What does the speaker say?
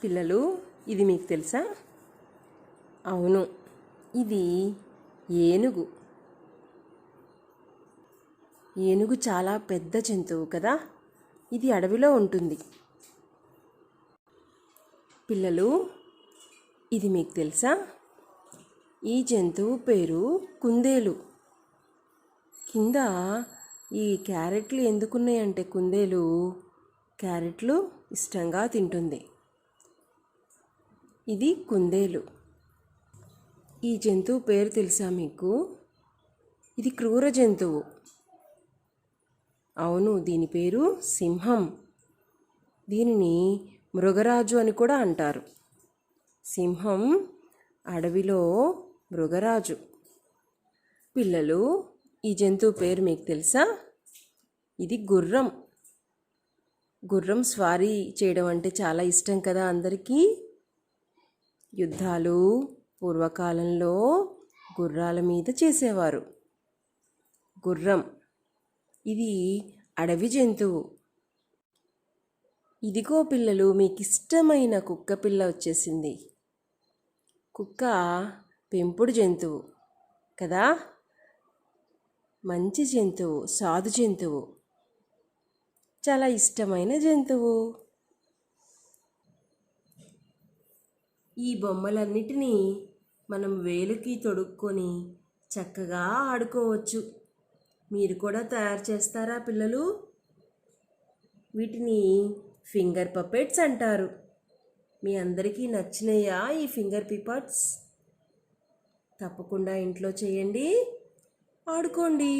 పిల్లలు, ఇది మీకు తెలుసా? అవును, ఇది ఏనుగు. ఏనుగు చాలా పెద్ద జంతువు కదా. ఇది అడవిలో ఉంటుంది. పిల్లలు, ఇది మీకు తెలుసా? ఈ జంతువు పేరు కుందేలు. కింద ఈ క్యారెట్లు ఎందుకున్నాయంటే కుందేలు క్యారెట్లు ఇష్టంగా తింటుంది. ఇది కుందేలు. ఈ జంతువు పేరు తెలుసా మీకు? ఇది క్రూర జంతువు. అవును, దీని పేరు సింహం. దీనిని మృగరాజు అని కూడా అంటారు. సింహం అడవిలో మృగరాజు. పిల్లలు, ఈ జంతువు పేరు మీకు తెలుసా? ఇది గుర్రం. గుర్రం స్వారీ చేయడం అంటే చాలా ఇష్టం కదా అందరికీ. యుద్ధాలు పూర్వకాలంలో గుర్రాల మీద చేసేవారు. గుర్రం ఇది అడవి జంతువు. ఇదిగో పిల్లలు, మీకు ఇష్టమైన కుక్క పిల్ల వచ్చేసింది. కుక్క పెంపుడు జంతువు కదా. మంచి జంతువు, సాధు జంతువు, చాలా ఇష్టమైన జంతువు. ఈ బొమ్మలన్నిటినీ మనం వేలుకి తొడుక్కొని చక్కగా ఆడుకోవచ్చు. మీరు కూడా తయారు చేస్తారా పిల్లలు? వీటిని ఫింగర్ పపెట్స్ అంటారు. మీ అందరికీ నచ్చినాయా ఈ ఫింగర్ పపెట్స్? తప్పకుండా ఇంట్లో చేయండి, ఆడుకోండి.